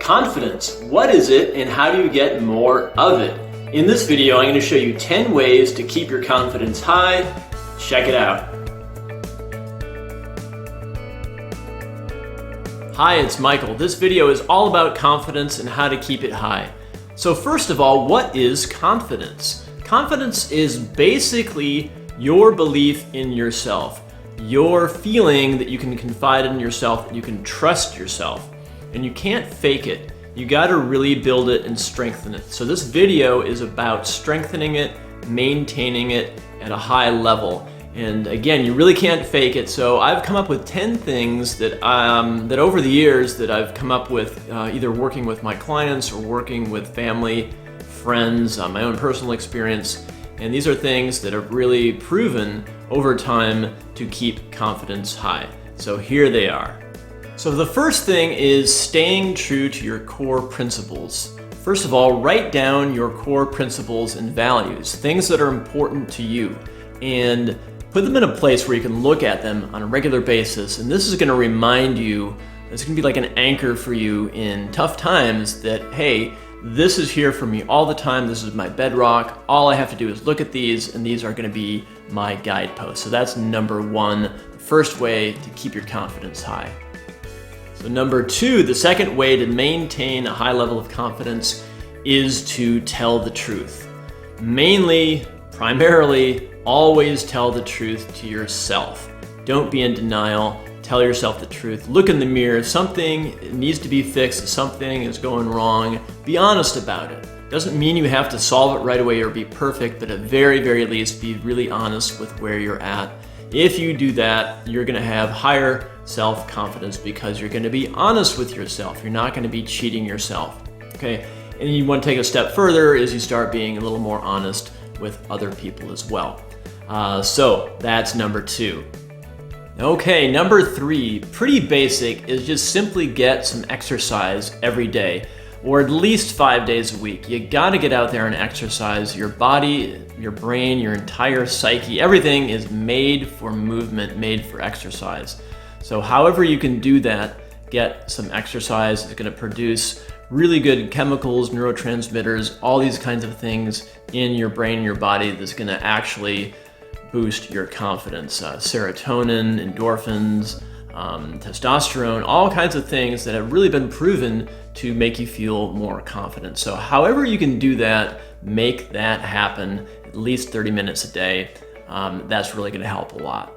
Confidence, what is it and how do you get more of it? In this video, I'm going to show you 10 ways to keep your confidence high. Check it out. Hi, it's Michael. This video is all about confidence and how to keep it high. So first of all, what is confidence? Confidence is basically your belief in yourself, your feeling that you can confide in yourself, that you can trust yourself. And you can't fake it. You got to really build it and strengthen it. So this video is about strengthening it, maintaining it at a high level. And again, you really can't fake it. So I've come up with 10 things that that over the years that I've come up with, either working with my clients or working with family, friends, my own personal experience. And these are things that have really proven over time to keep confidence high. So here they are. So the first thing is staying true to your core principles. First of all, write down your core principles and values, things that are important to you, and put them in a place where you can look at them on a regular basis. And this is going to remind you, it's going to be like an anchor for you in tough times that, hey, this is here for me all the time. This is my bedrock. All I have to do is look at these, and these are going to be my guideposts. So that's number one, the first way to keep your confidence high. So number two, the second way to maintain a high level of confidence is to tell the truth. Primarily, always tell the truth to yourself. Don't be in denial. Tell yourself the truth. Look in the mirror. If something needs to be fixed, if something is going wrong, be honest about it. Doesn't mean you have to solve it right away or be perfect, but at very, very least, be really honest with where you're at. If you do that, you're going to have higher self-confidence because you're going to be honest with yourself. You're not going to be cheating yourself. Okay? And you want to take a step further as you start being a little more honest with other people as well. So that's number two. Okay, number three, pretty basic, is just simply get some exercise every day, or at least 5 days a week. You gotta get out there and exercise. Your body, your brain, your entire psyche, everything is made for movement, made for exercise. So however you can do that, get some exercise. It's gonna produce really good chemicals, neurotransmitters, all these kinds of things in your brain and your body that's gonna actually boost your confidence. Serotonin, endorphins, testosterone, all kinds of things that have really been proven to make you feel more confident. So however you can do that, make that happen at least 30 minutes a day. That's really gonna help a lot.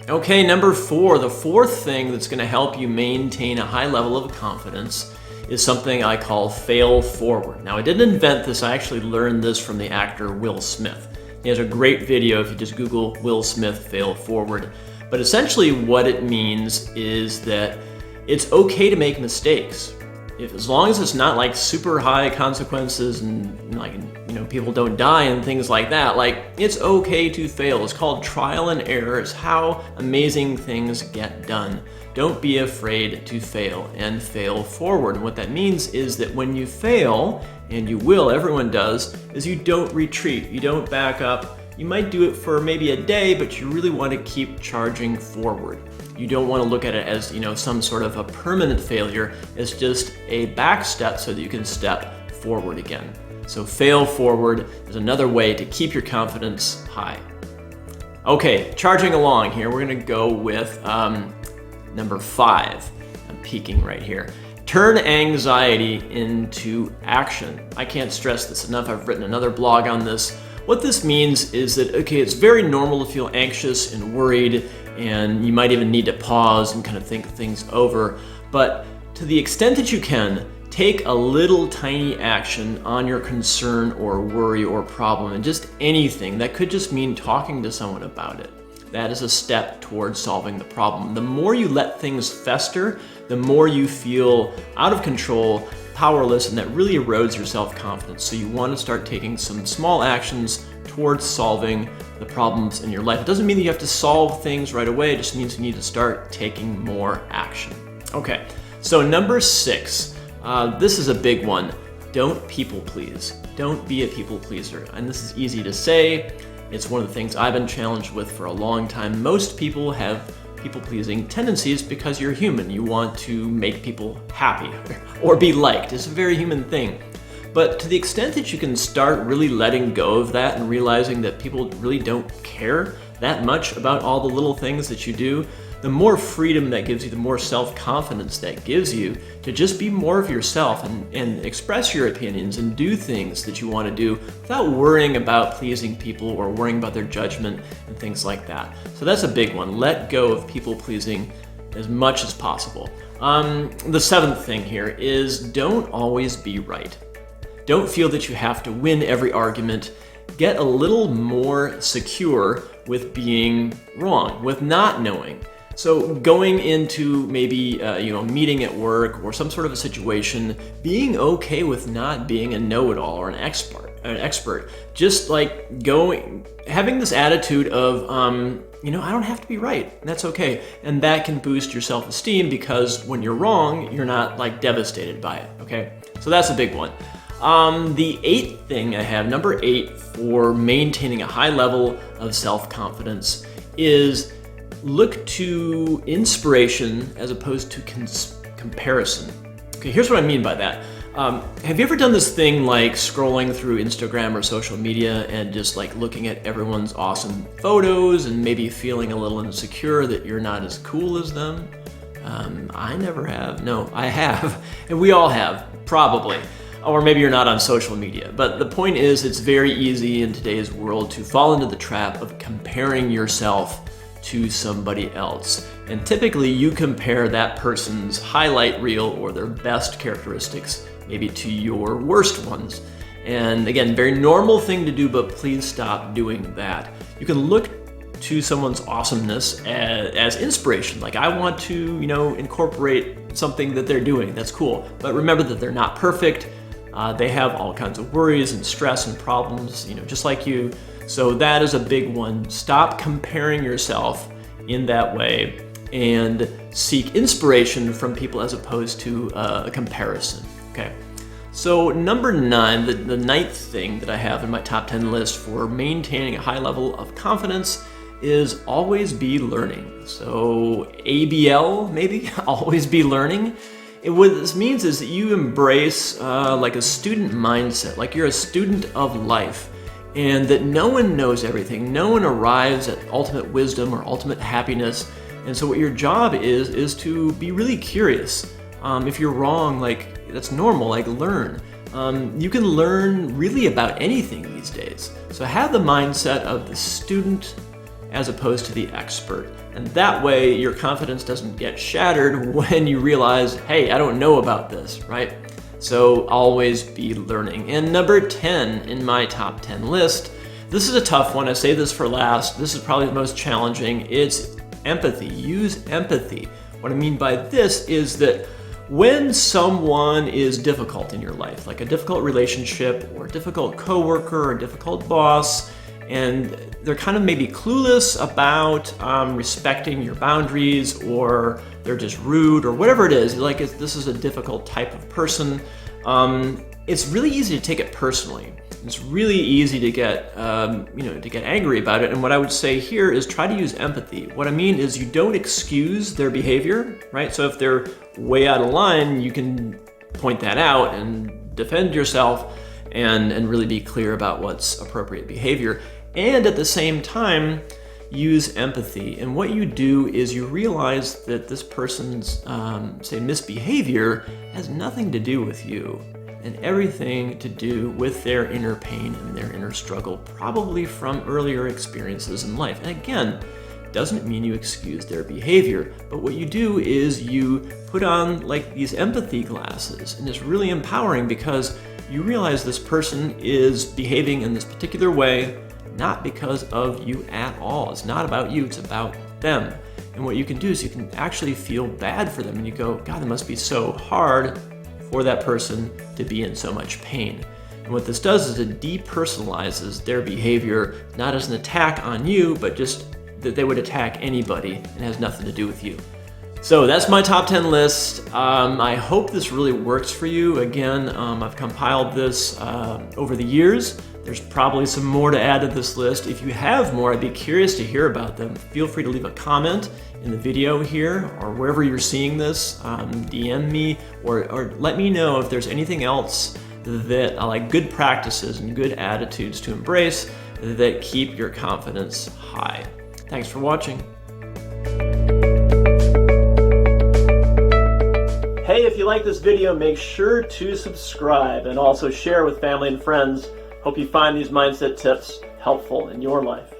Okay, number four, the fourth thing that's gonna help you maintain a high level of confidence is something I call fail forward. Now, I didn't invent this, I actually learned this from the actor Will Smith. He has a great video if you just Google Will Smith fail forward. But essentially what it means is that it's okay to make mistakes. As long as it's not like super high consequences and like, people don't die and things like that, like it's okay to fail. It's called trial and error. It's how amazing things get done. Don't be afraid to fail and fail forward. And what that means is that when you fail, and you will, everyone does, is you don't retreat, you don't back up. You might do it for maybe a day, but you really want to keep charging forward. You don't want to look at it as, some sort of a permanent failure. It's just a back step so that you can step forward again. So fail forward is another way to keep your confidence high. Okay, charging along here, we're gonna go with number five. I'm peeking right here. Turn anxiety into action. I can't stress this enough. I've written another blog on this. What this means is that, okay, it's very normal to feel anxious and worried, and you might even need to pause and kind of think things over. But to the extent that you can, take a little tiny action on your concern or worry or problem, and just anything. That could just mean talking to someone about it. That is a step towards solving the problem. The more you let things fester, the more you feel out of control, powerless, and that really erodes your self-confidence. So you want to start taking some small actions towards solving the problems in your life. It doesn't mean that you have to solve things right away. It just means you need to start taking more action. Okay, so number six, this is a big one. Don't people please. Don't be a people pleaser. And this is easy to say. It's one of the things I've been challenged with for a long time. Most people have people-pleasing tendencies because you're human. You want to make people happy or be liked. It's a very human thing. But to the extent that you can start really letting go of that and realizing that people really don't care that much about all the little things that you do, the more freedom that gives you, the more self-confidence that gives you to just be more of yourself and express your opinions and do things that you want to do without worrying about pleasing people or worrying about their judgment and things like that. So that's a big one. Let go of people-pleasing as much as possible. The seventh thing here is don't always be right. Don't feel that you have to win every argument. Get a little more secure with being wrong, with not knowing. So going into maybe a meeting at work or some sort of a situation, being okay with not being a know-it-all or an expert, just like having this attitude of I don't have to be right, and that's okay, and that can boost your self-esteem because when you're wrong, you're not like devastated by it. Okay, so that's a big one. The eighth thing I have, number 8 for maintaining a high level of self-confidence, is look to inspiration as opposed to comparison. Okay, here's what I mean by that. Have you ever done this thing like scrolling through Instagram or social media and just like looking at everyone's awesome photos and maybe feeling a little insecure that you're not as cool as them? I never have. No, I have. And we all have, probably. Or maybe you're not on social media. But the point is, it's very easy in today's world to fall into the trap of comparing yourself to somebody else. And typically you compare that person's highlight reel or their best characteristics maybe to your worst ones. And again, very normal thing to do, but please stop doing that. You can look to someone's awesomeness as inspiration. Like, I want to, incorporate something that they're doing. That's cool. But remember that they're not perfect. They have all kinds of worries and stress and problems, just like you. So that is a big one. Stop comparing yourself in that way and seek inspiration from people as opposed to a comparison. Okay. So number 9, the ninth thing that I have in my top 10 list for maintaining a high level of confidence is always be learning. So ABL, maybe, always be learning. What this means is that you embrace like a student mindset, like you're a student of life, and that no one knows everything. No one arrives at ultimate wisdom or ultimate happiness. And so what your job is to be really curious. If you're wrong, that's normal, learn. You can learn really about anything these days. So have the mindset of the student as opposed to the expert. And that way your confidence doesn't get shattered when you realize, hey, I don't know about this, right? So always be learning. And number 10 in my top 10 list, this is a tough one. I say this for last. This is probably the most challenging. It's empathy. Use empathy. What I mean by this is that when someone is difficult in your life, like a difficult relationship or a difficult coworker or a difficult boss, and they're kind of maybe clueless about respecting your boundaries, or they're just rude, or whatever it is, this is a difficult type of person, it's really easy to take it personally. It's really easy to get angry about it. And what I would say here is try to use empathy. What I mean is you don't excuse their behavior, right? So if they're way out of line, you can point that out and defend yourself and really be clear about what's appropriate behavior. And at the same time, use empathy. And what you do is you realize that this person's, misbehavior has nothing to do with you, and everything to do with their inner pain and their inner struggle, probably from earlier experiences in life. And again, doesn't mean you excuse their behavior, but what you do is you put on these empathy glasses, and it's really empowering because you realize this person is behaving in this particular way not because of you at all. It's not about you, it's about them. And what you can do is you can actually feel bad for them, and you go, God, it must be so hard for that person to be in so much pain. And what this does is it depersonalizes their behavior, not as an attack on you, but just that they would attack anybody, and has nothing to do with you. So that's my top 10 list. I hope this really works for you. Again, I've compiled this over the years. There's probably some more to add to this list. If you have more, I'd be curious to hear about them. Feel free to leave a comment in the video here or wherever you're seeing this. DM me or let me know if there's anything else that like good practices and good attitudes to embrace that keep your confidence high. Thanks for watching. Hey, if you like this video, make sure to subscribe and also share with family and friends. Hope you find these mindset tips helpful in your life.